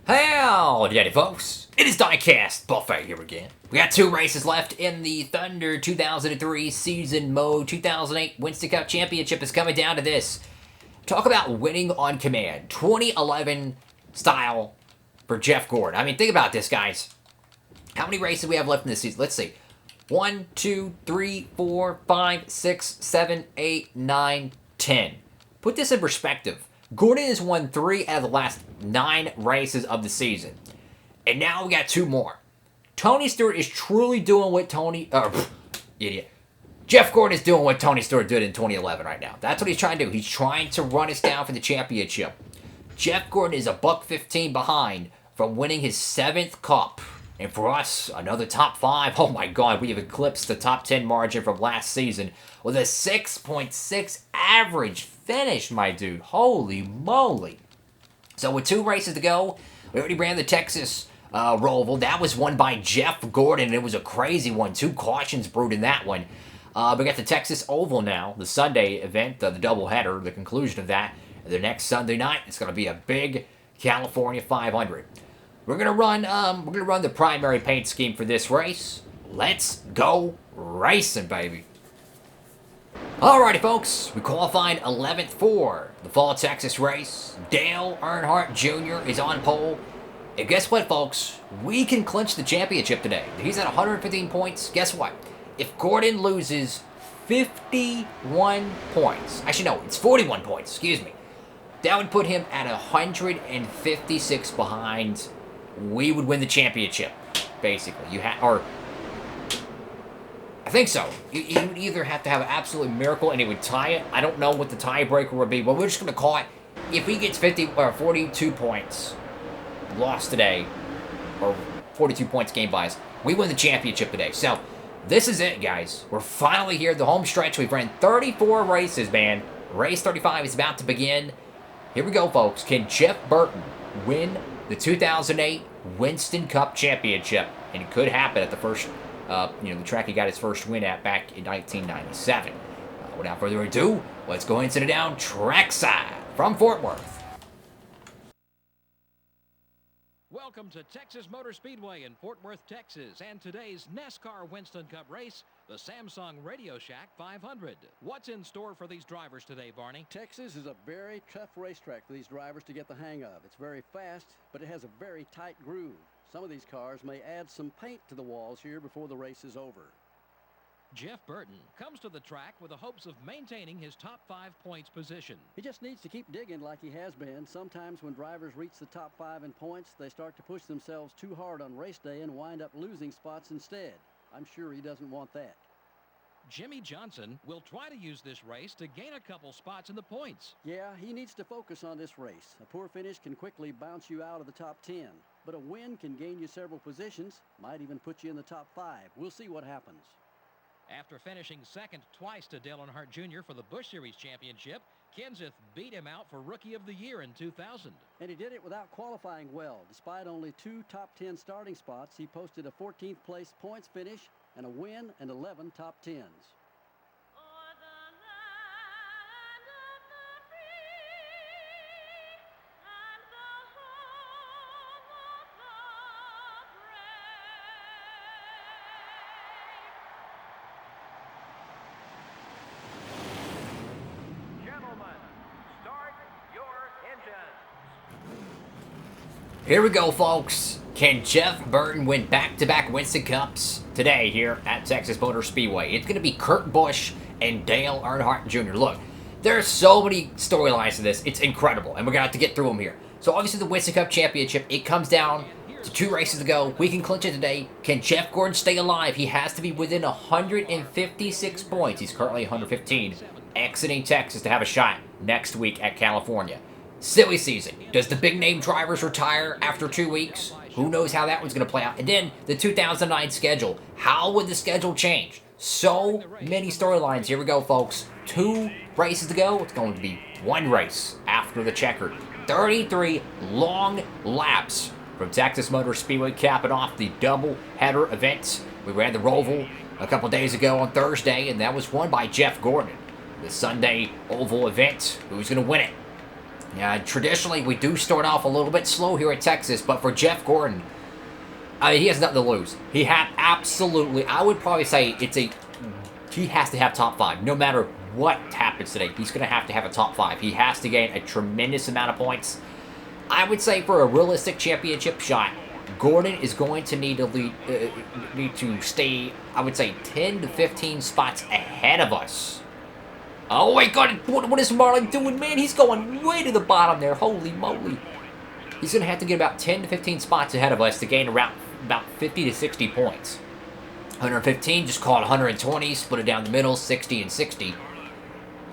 Howdy, folks. It is Diecastbuffet here again. We got 2 races left in the Thunder 2003 season mode. 2008 Winston Cup Championship is coming down to this. Talk about winning on command. 2011 style for Jeff Gordon. I mean, think about this, guys. How many races do we have left in this season? Let's see. 1, 2, 3, 4, 5, 6, 7, 8, 9, 10. Put this in perspective. Gordon has won 3 out of the last 9 races of the season. And now we got 2 more. Tony Stewart is truly doing what Jeff Gordon is doing what Tony Stewart did in 2011 right now. That's what he's trying to do. He's trying to run us down for the championship. Jeff Gordon is a $1.15 behind from winning his 7th cup. And for us, another top 5. Oh my God, we have eclipsed the top 10 margin from last season with a 6.6 average finish, my dude. Holy moly. So with 2 races to go, we already ran the Texas Roval. That was won by Jeff Gordon, and it was a crazy one. 2 cautions brewed in that one. We got the Texas Oval now, the Sunday event, the doubleheader, the conclusion of that. The next Sunday night, it's going to be a big California 500. We're gonna run the primary paint scheme for this race. Let's go racing, baby. Alrighty, folks, we qualified 11th for the Fall Texas race. Dale Earnhardt Jr. is on pole. And guess what, folks? We can clinch the championship today. He's at 115 points. Guess what? If Gordon loses 51 points, actually no, it's 41 points, excuse me. That would put him at 156 behind. We would win the championship, basically. I think so. You would either have to have an absolute miracle and he would tie it. I don't know what the tiebreaker would be, but we're just going to call it. If he gets 42 points lost today, or 42 points game buys, we win the championship today. So, this is it, guys. We're finally here, the home stretch. We've ran 34 races, man. Race 35 is about to begin. Here we go, folks. Can Jeff Burton win the 2008 Winston Cup Championship? And it could happen at the first, the track he got his first win at back in 1997. Without further ado, let's go into the down trackside from Fort Worth. Welcome to Texas Motor Speedway in Fort Worth, Texas, and today's NASCAR Winston Cup race, the Samsung Radio Shack 500. What's in store for these drivers today, Barney? Texas is a very tough racetrack for these drivers to get the hang of. It's very fast, but it has a very tight groove. Some of these cars may add some paint to the walls here before the race is over. Jeff Burton comes to the track with the hopes of maintaining his top 5 points position. He just needs to keep digging like he has been. Sometimes when drivers reach the top 5 in points, they start to push themselves too hard on race day and wind up losing spots instead. I'm sure he doesn't want that. Jimmy Johnson will try to use this race to gain a couple spots in the points. Yeah, he needs to focus on this race. A poor finish can quickly bounce you out of the top 10, but a win can gain you several positions, might even put you in the top 5. We'll see what happens. After finishing second twice to Dale Earnhardt Jr. for the Busch Series Championship, Kenseth beat him out for Rookie of the Year in 2000. And he did it without qualifying well. Despite only 2 top 10 starting spots, he posted a 14th place points finish and a win and 11 top 10s. Here we go, folks. Can Jeff Burton win back-to-back Winston Cups today here at Texas Motor Speedway? It's going to be Kurt Busch and Dale Earnhardt Jr. Look, there are so many storylines to this. It's incredible, and we're going to have to get through them here. So, obviously, the Winston Cup Championship, it comes down to 2 races to go. We can clinch it today. Can Jeff Gordon stay alive? He has to be within 156 points. He's currently 115, exiting Texas to have a shot next week at California. Silly season. Does the big-name drivers retire after 2 weeks? Who knows how that one's going to play out? And then the 2009 schedule. How would the schedule change? So many storylines. Here we go, folks. 2 races to go. It's going to be 1 race after the checkered. 33 long laps from Texas Motor Speedway, capping off the double-header event. We ran the Roval a couple days ago on Thursday, and that was won by Jeff Gordon. The Sunday Oval event. Who's going to win it? Yeah, traditionally, we do start off a little bit slow here at Texas, but for Jeff Gordon, I mean, he has nothing to lose. He absolutely, I would probably say he has to have top 5. No matter what happens today, he's going to have a top 5. He has to gain a tremendous amount of points. I would say for a realistic championship shot, Gordon is going to need to stay, I would say, 10 to 15 spots ahead of us. Oh my God, what is Marlon doing, man? He's going way to the bottom there. Holy moly. He's going to have to get about 10 to 15 spots ahead of us to gain around about 50 to 60 points. 115, just call it 120, split it down the middle, 60 and 60.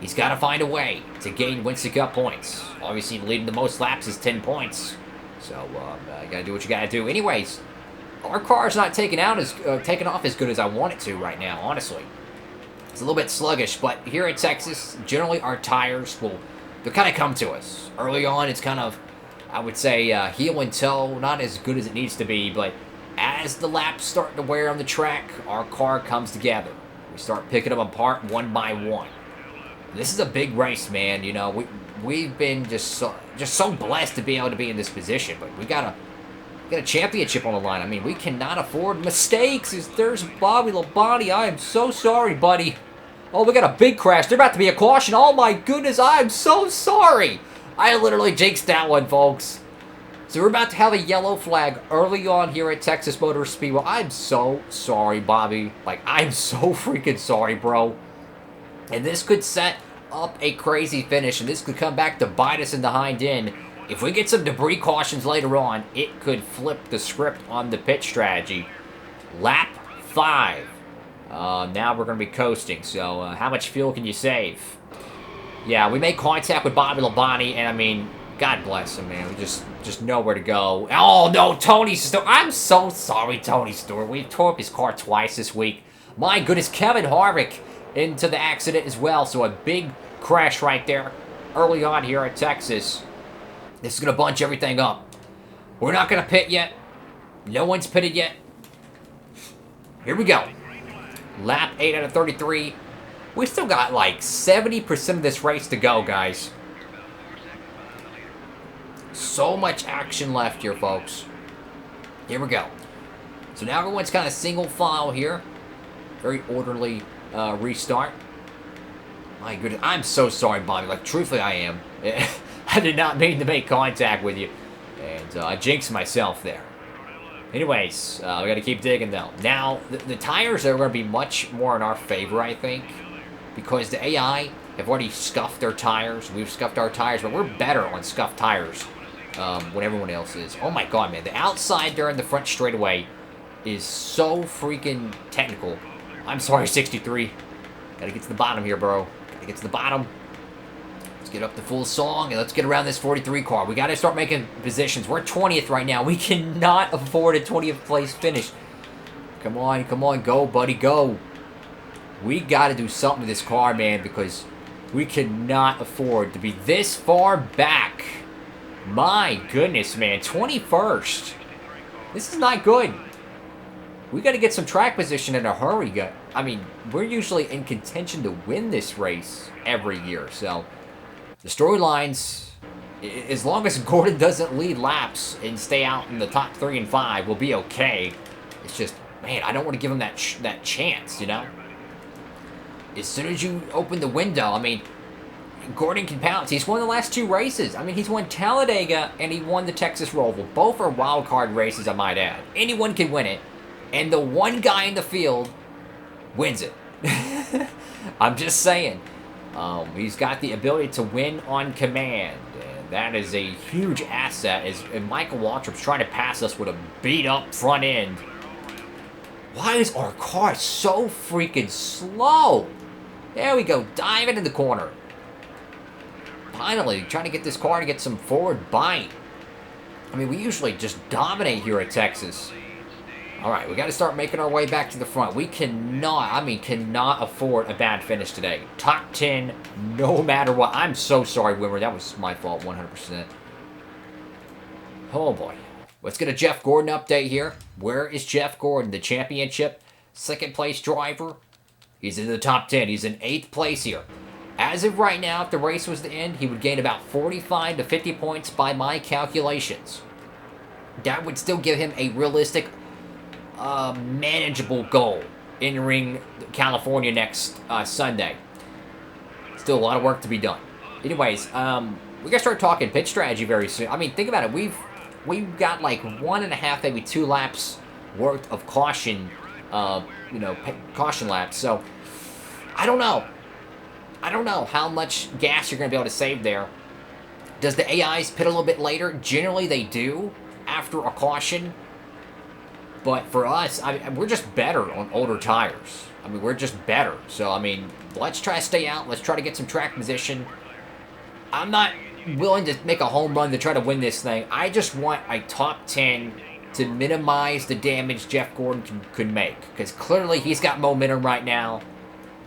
He's got to find a way to gain Winston Cup points. Obviously, leading the most laps is 10 points. So, you got to do what you got to do. Anyways, our car's not taking off as good as I want it to right now, honestly. It's a little bit sluggish, but here in Texas, generally our tires they'll kind of come to us. Early on, it's kind of, I would say, heel and toe, not as good as it needs to be, but as the laps start to wear on the track, our car comes together. We start picking them apart one by one. This is a big race, man. You know, we've been just so blessed to be able to be in this position, but we got a championship on the line. I mean, we cannot afford mistakes. There's Bobby Labonte. I am so sorry, buddy. Oh, we got a big crash. There's about to be a caution. Oh, my goodness. I am so sorry. I literally jinxed that one, folks. So we're about to have a yellow flag early on here at Texas Motor Speedway. I'm so sorry, Bobby. Like, I'm so freaking sorry, bro. And this could set up a crazy finish, and this could come back to bite us in the hind end. If we get some debris cautions later on, it could flip the script on the pit strategy. Lap 5. Now we're going to be coasting, so how much fuel can you save? Yeah, we made contact with Bobby Labonte, and I mean, God bless him, man. We just know where to go. Oh, no, Tony Stewart. I'm so sorry, Tony Stewart. We tore up his car twice this week. My goodness, Kevin Harvick into the accident as well, so a big crash right there early on here at Texas. This is going to bunch everything up. We're not going to pit yet. No one's pitted yet. Here we go. Lap 8 out of 33. We still got like 70% of this race to go, guys. So much action left here, folks. Here we go. So now everyone's kind of single file here. Very orderly restart. My goodness. I'm so sorry, Bobby. Like, truthfully, I am. I did not mean to make contact with you. And I jinxed myself there. Anyways, we got to keep digging, though. Now, the tires are going to be much more in our favor, I think. Because the AI have already scuffed their tires. We've scuffed our tires, but we're better on scuffed tires when everyone else is. Oh, my God, man. The outside there in the front straightaway is so freaking technical. I'm sorry, 63. Got to get to the bottom here, bro. Got to get to the bottom. Let's get up the full song, and let's get around this 43 car. We got to start making positions. We're 20th right now. We cannot afford a 20th place finish. Come on, go, buddy, go. We got to do something with this car, man, because we cannot afford to be this far back. My goodness, man, 21st. This is not good. We got to get some track position in a hurry. I mean, we're usually in contention to win this race every year, so the storylines, as long as Gordon doesn't lead laps and stay out in the top 3 and 5, we'll be okay. It's just, man, I don't want to give him that chance, you know? As soon as you open the window, I mean, Gordon can pounce. He's won the last 2 races. I mean, he's won Talladega and he won the Texas Roval. Both are wild card races, I might add. Anyone can win it. And the one guy in the field wins it. I'm just saying. He's got the ability to win on command. And that is a huge asset. As Michael Waltrip's trying to pass us with a beat-up front end. Why is our car so freaking slow? There we go. Diving in the corner. Finally, trying to get this car to get some forward bite. I mean, we usually just dominate here at Texas. Alright, we got to start making our way back to the front. We cannot afford a bad finish today. Top 10, no matter what. I'm so sorry, Wimmer. That was my fault, 100%. Oh, boy. Let's get a Jeff Gordon update here. Where is Jeff Gordon, the championship second place driver? He's in the top 10. He's in 8th place here. As of right now, if the race was to end, he would gain about 45 to 50 points by my calculations. That would still give him a realistic, manageable goal entering California next Sunday. Still a lot of work to be done. Anyways, we gotta start talking pit strategy very soon. I mean, think about it. We've got like 1.5, maybe 2 laps worth of caution, caution laps. So I don't know. I don't know how much gas you're gonna be able to save there. Does the AIs pit a little bit later? Generally, they do after a caution. But for us, we're just better on older tires. I mean, we're just better. So, I mean, let's try to stay out. Let's try to get some track position. I'm not willing to make a home run to try to win this thing. I just want a top 10 to minimize the damage Jeff Gordon could make. Because clearly he's got momentum right now.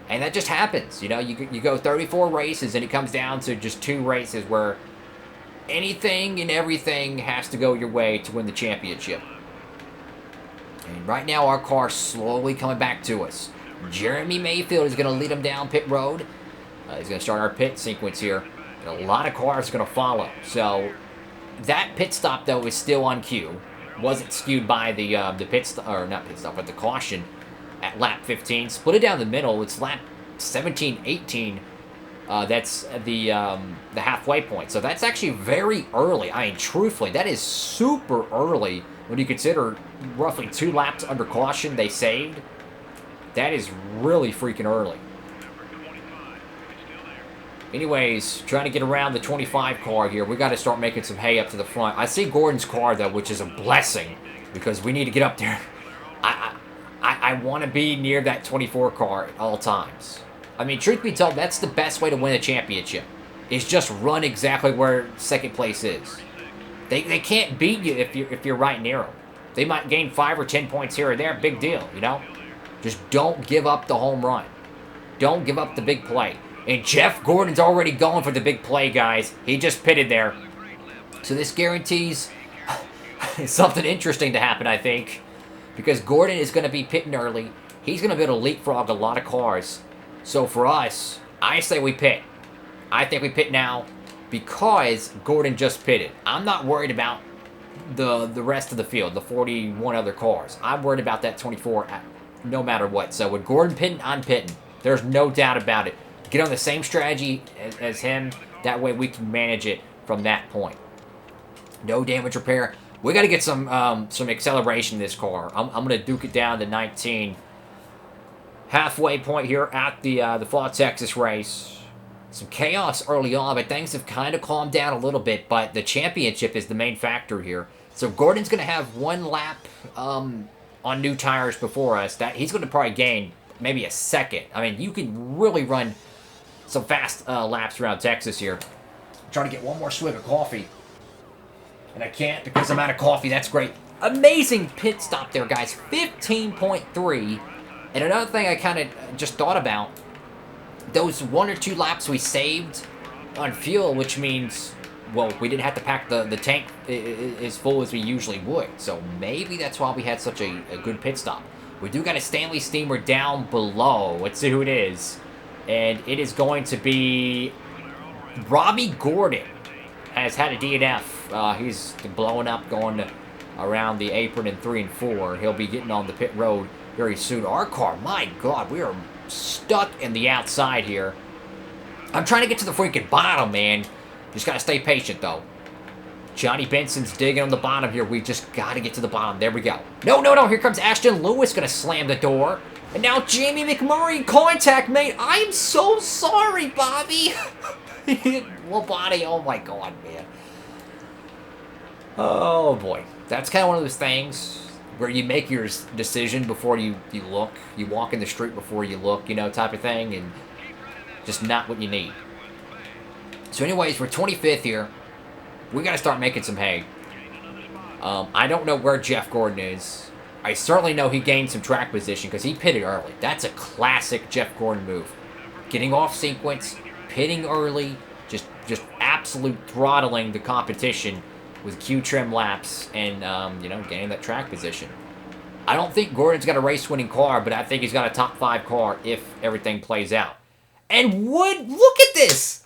And that just happens. You know, you go 34 races and it comes down to just 2 races where anything and everything has to go your way to win the championship. And right now, our car's slowly coming back to us. Jeremy Mayfield is going to lead him down pit road. He's going to start our pit sequence here. And a lot of cars are going to follow. So, that pit stop, though, is still on cue. Wasn't skewed by the pit stop, or not pit stop, but the caution at lap 15. Split it down the middle. It's lap 17, 18. That's the halfway point. So, that's actually very early. I mean, truthfully, that is super early when you consider roughly 2 laps under caution they saved. That is really freaking early. Anyways, trying to get around the 25 car here. We got to start making some hay up to the front. I see Gordon's car, though, which is a blessing because we need to get up there. I want to be near that 24 car at all times. I mean, truth be told, that's the best way to win a championship, is just run exactly where second place is. They can't beat you if you're right near them. They might gain 5 or 10 points here or there. Big deal, you know? Just don't give up the home run. Don't give up the big play. And Jeff Gordon's already going for the big play, guys. He just pitted there. So this guarantees something interesting to happen, I think. Because Gordon is going to be pitting early. He's going to be able to leapfrog a lot of cars. So for us, I say we pit. I think we pit now because Gordon just pitted. I'm not worried about the rest of the field, the 41 other cars. I'm worried about that 24 no matter what. So with Gordon pitting, I'm pitting. There's no doubt about it. Get on the same strategy as him. That way we can manage it from that point. No damage repair. We got to get some acceleration in this car. I'm going to duke it down to 19. Halfway point here at the Fall Texas race. Some chaos early on, but things have kind of calmed down a little bit. But the championship is the main factor here. So Gordon's going to have 1 lap on new tires before us. That he's going to probably gain maybe a second. I mean, you can really run some fast laps around Texas here. I'm trying to get one more swig of coffee. And I can't because I'm out of coffee. That's great. Amazing pit stop there, guys. 15.3. And another thing I kind of just thought about, those 1 or 2 laps we saved on fuel, which means, well, we didn't have to pack the tank as full as we usually would. So maybe that's why we had such a good pit stop. We do got a Stanley steamer down below. Let's see who it is. And it is going to be Robbie Gordon. Has had a DNF. He's blowing up, going around the apron in 3 and 4. He'll be getting on the pit road very soon. Our car, my God, we are stuck in the outside here. I'm trying to get to the freaking bottom, man. Just got to stay patient, though. Johnny Benson's digging on the bottom here. We just got to get to the bottom. There we go. No, no, no. Here comes Ashton Lewis going to slam the door. And now Jamie McMurray in contact, mate. I am so sorry, Bobby. Well, body, oh my God, man. Oh, boy. That's kind of one of those things where you make your decision before you look. You walk in the street before you look, you know, type of thing. And just not what you need. So anyways, we're 25th here. We got to start making some hay. I don't know where Jeff Gordon is. I certainly know he gained some track position because he pitted early. That's a classic Jeff Gordon move. Getting off sequence, pitting early, just absolute throttling the competition with Q-trim laps and, you know, gaining that track position. I don't think Gordon's got a race-winning car, but I think he's got a top 5 car if everything plays out. And look at this.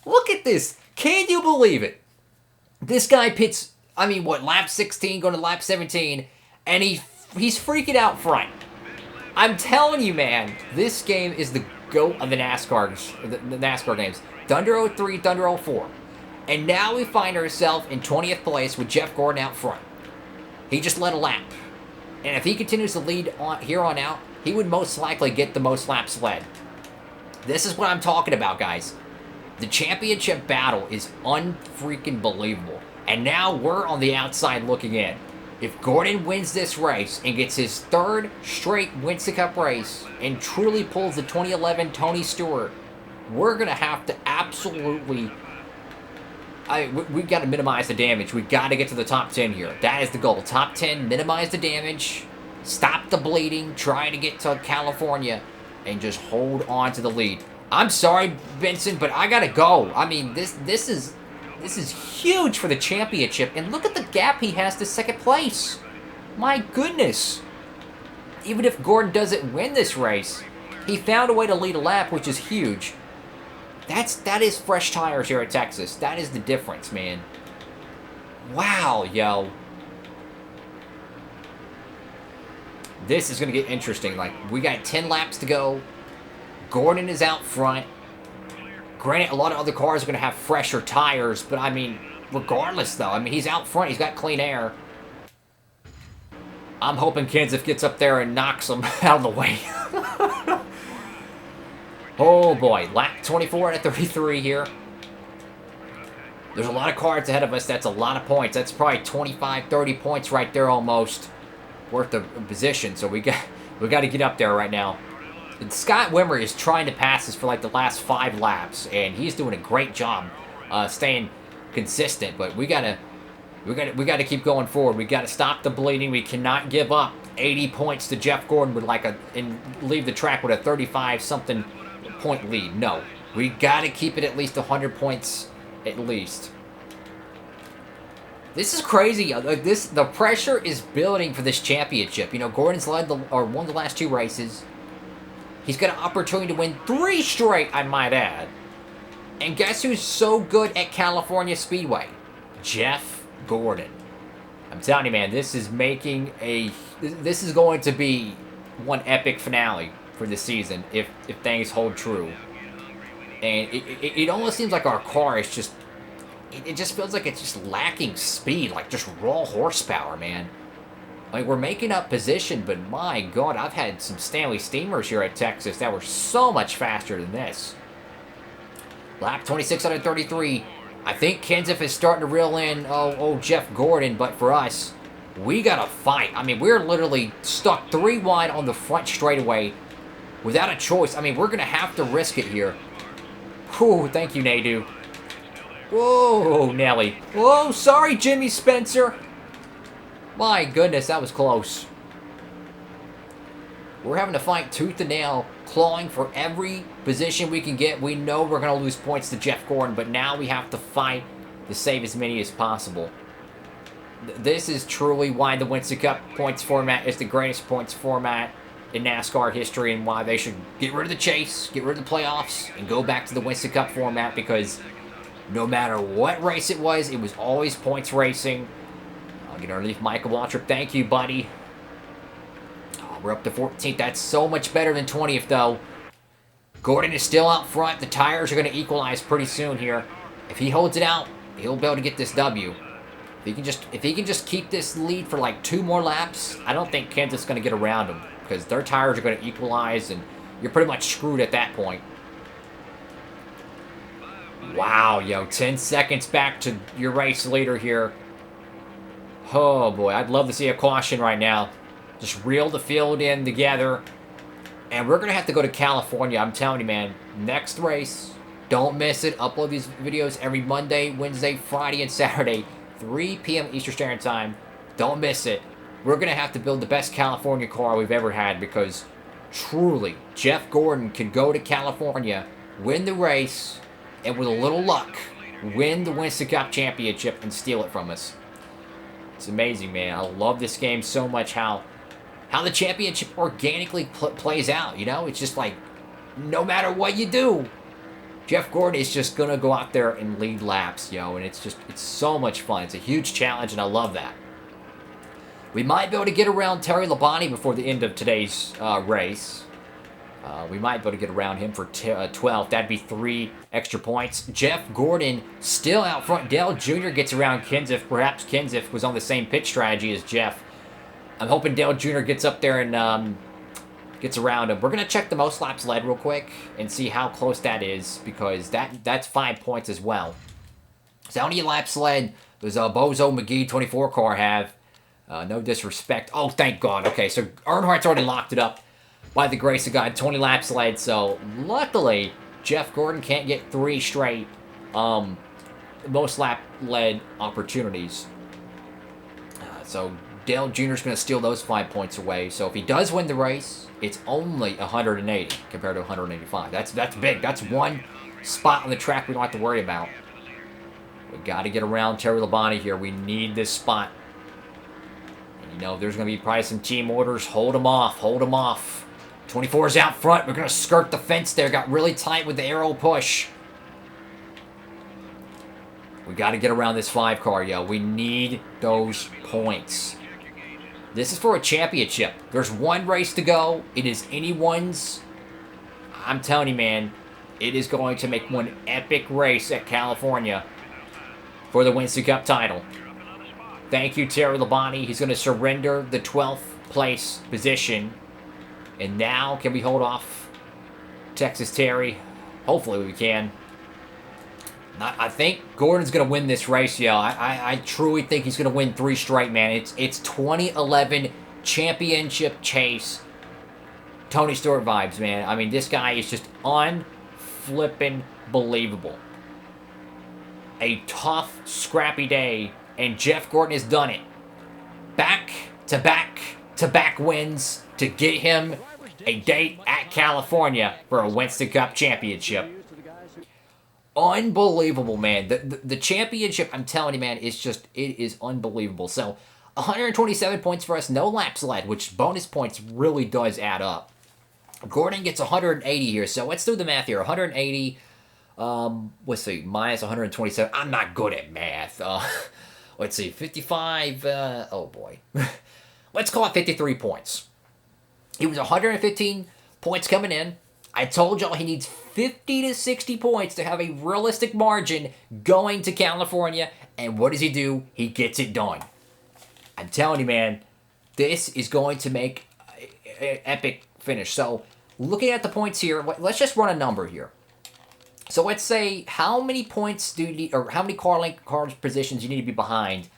Look at this. Can you believe it? This guy pits, I mean, what, lap 16 going to lap 17, and he's freaking out front. I'm telling you, man, this game is the GOAT of the NASCAR games. Thunder 03, Thunder 04. And now we find ourselves in 20th place with Jeff Gordon out front. He just led a lap. And if he continues to lead on here on out, he would most likely get the most laps led. This is what I'm talking about, guys. The championship battle is unfreaking believable. And now we're on the outside looking in. If Gordon wins this race and gets his third straight Winston Cup race and truly pulls the 2011 Tony Stewart, we're going to have to absolutely... we got to minimize the damage. We got to get to the top 10 here. That is the goal. Top 10, minimize the damage, stop the bleeding, try to get to California, and just hold on to the lead. I'm sorry, Benson, but I got to go. I mean, this is huge for the championship. And look at the gap he has to second place. My goodness. Even if Gordon doesn't win this race, he found a way to lead a lap, which is huge. That is fresh tires here at Texas. That is the difference, man. Wow, yo. This is going to get interesting. Like, we got 10 laps to go. Gordon is out front. Granted, a lot of other cars are going to have fresher tires, but I mean, regardless, though, I mean, he's out front. He's got clean air. I'm hoping Kenseth gets up there and knocks him out of the way. Oh, boy. Lap 24 out of 33 here. There's a lot of cars ahead of us. That's a lot of points. That's probably 25, 30 points right there almost worth of position. So we got to get up there right now. And Scott Wimmer is trying to pass us for like the last 5 laps, and he's doing a great job staying consistent. But we gotta keep going forward. We gotta stop the bleeding. We cannot give up 80 points to Jeff Gordon with and leave the track with a 35-something point lead. No, we gotta keep it at least 100 points at least. This is crazy. The pressure is building for this championship. You know, Gordon's won the last 2 races. He's got an opportunity to win 3 straight, I might add. And guess who's so good at California Speedway? Jeff Gordon. I'm telling you, man, this is going to be one epic finale for the season if things hold true. And it almost seems like our car is just... It just feels like it's just lacking speed, like just raw horsepower, man. Like, we're making up position, but my God, I've had some Stanley Steamers here at Texas that were so much faster than this. Lap 26 out of 33. I think Kenseth is starting to reel in, Jeff Gordon, but for us, we got to fight. I mean, we're literally stuck 3 wide on the front straightaway without a choice. I mean, we're going to have to risk it here. Whew, thank you, Nadu. Whoa, Nelly. Whoa, sorry, Jimmy Spencer. My goodness, that was close. We're having to fight tooth and nail, clawing for every position we can get. We know we're going to lose points to Jeff Gordon, but now we have to fight to save as many as possible. This is truly why the Winston Cup points format is the greatest points format in NASCAR history, and why they should get rid of the chase, get rid of the playoffs, and go back to the Winston Cup format, because no matter what race it was always points racing. I'll get underneath Michael Waltrip. Thank you, buddy. Oh, we're up to 14th. That's so much better than 20th, though. Gordon is still out front. The tires are going to equalize pretty soon here. If he holds it out, he'll be able to get this W. If he can just keep this lead for like 2 more laps, I don't think Kenseth's going to get around him, because their tires are going to equalize, and you're pretty much screwed at that point. Wow, yo, 10 seconds back to your race leader here. Oh, boy, I'd love to see a caution right now. Just reel the field in together. And we're going to have to go to California. I'm telling you, man, next race, don't miss it. Upload these videos every Monday, Wednesday, Friday, and Saturday, 3 p.m. Eastern Standard Time. Don't miss it. We're going to have to build the best California car we've ever had, because truly, Jeff Gordon can go to California, win the race, and with a little luck, win the Winston Cup Championship and steal it from us. It's amazing, man. I love this game so much, how the championship organically plays out, you know? It's just like, no matter what you do, Jeff Gordon is just going to go out there and lead laps, yo. And it's so much fun. It's a huge challenge, and I love that. We might be able to get around Terry Labonte before the end of today's race. We might be able to get around him for 12th. That'd be 3 extra points. Jeff Gordon still out front. Dale Jr. gets around Kenseth. Perhaps Kenseth was on the same pit strategy as Jeff. I'm hoping Dale Jr. gets up there and gets around him. We're going to check the most laps led real quick and see how close that is, because that's 5 points as well. So how many laps led does Bozo McGee 24 car have? No disrespect. Oh, thank God. Okay, so Earnhardt's already locked it up. By the grace of God, 20 laps led, so luckily, Jeff Gordon can't get 3 straight most lap led opportunities. So Dale Jr. is going to steal those 5 points away. So if he does win the race, it's only 180 compared to 185. That's big. That's 1 spot on the track we don't have to worry about. We got to get around Terry Labonte here. We need this spot. And you know, there's going to be probably some team orders. Hold him off. Hold him off. 24's out front. We're going to skirt the fence there. Got really tight with the arrow push. We got to get around this 5 car, yo. We need those points. This is for a championship. There's 1 race to go. It is anyone's. I'm telling you, man, it is going to make one epic race at California for the Winston Cup title. Thank you, Terry Labonte. He's going to surrender the 12th place position. And now, can we hold off Texas Terry? Hopefully we can. I think Gordon's going to win this race, yo. I truly think he's going to win 3 straight, man. It's 2011 championship chase. Tony Stewart vibes, man. I mean, this guy is just unflippin' believable. A tough, scrappy day, and Jeff Gordon has done it. Back-to-back wins to get him a date at California for a Winston Cup championship. Unbelievable, man. The championship, I'm telling you, man, it is unbelievable. So, 127 points for us, no laps led, which bonus points really does add up. Gordon gets 180 here, so let's do the math here. 180, let's see, minus 127. I'm not good at math. Let's see, 55, oh boy. Let's call it 53 points. He was 115 points coming in. I told y'all he needs 50 to 60 points to have a realistic margin going to California. And what does he do? He gets it done. I'm telling you, man, this is going to make an epic finish. So, looking at the points here, let's just run a number here. So, let's say, how many points do you need, or how many car positions you need to be behind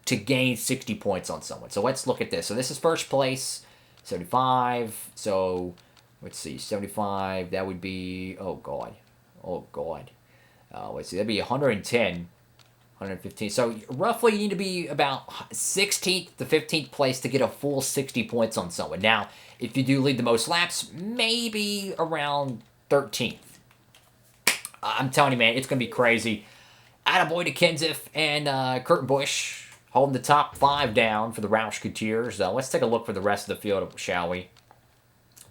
to gain 60 points on someone. So, let's look at this. So, this is first place. 75, so let's see, 75, that would be, oh god, let's see, that'd be 110, 115, so roughly you need to be about 16th to 15th place to get a full 60 points on someone. Now, if you do lead the most laps, maybe around 13th. I'm telling you, man, it's going to be crazy. Attaboy to Kenseth and Kurt Busch. Holding the top 5 down for the Roush Coutiers. Let's take a look for the rest of the field, shall we?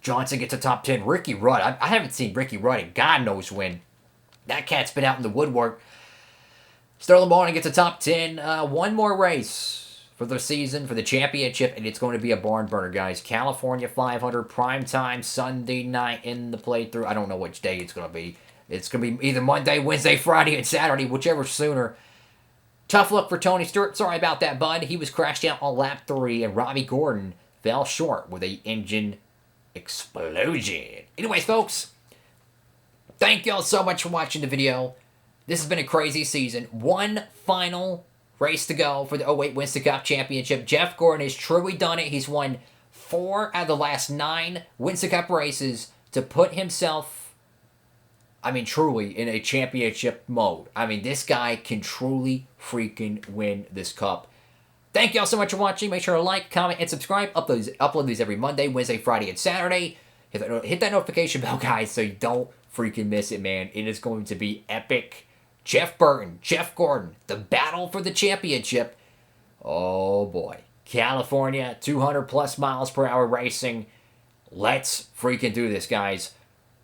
Johnson gets a top 10. Ricky Rudd. I haven't seen Ricky Rudd in God knows when. That cat's been out in the woodwork. Sterling Marlin gets a top 10. 1 more race for the season, for the championship, and it's going to be a barn burner, guys. California 500, primetime, Sunday night in the playthrough. I don't know which day it's going to be. It's going to be either Monday, Wednesday, Friday, and Saturday, whichever sooner. Tough luck for Tony Stewart. Sorry about that, bud. He was crashed out on lap 3, and Robbie Gordon fell short with an engine explosion. Anyways, folks, thank y'all so much for watching the video. This has been a crazy season. 1 final race to go for the 08 Winston Cup Championship. Jeff Gordon has truly done it. He's won 4 out of the last 9 Winston Cup races to put himself, I mean, truly in a championship mode. I mean, this guy can truly freaking win this cup. Thank y'all so much for watching. Make sure to like, comment, and subscribe. Upload these every Monday, Wednesday, Friday, and Saturday. Hit that notification bell, guys, so you don't freaking miss it, man. It is going to be epic. Jeff Gordon, the battle for the championship. Oh, boy. California, 200-plus miles per hour racing. Let's freaking do this, guys.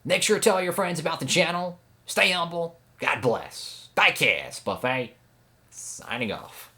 Make sure to tell your friends about the channel. Stay humble. God bless. Diecastbuffet signing off.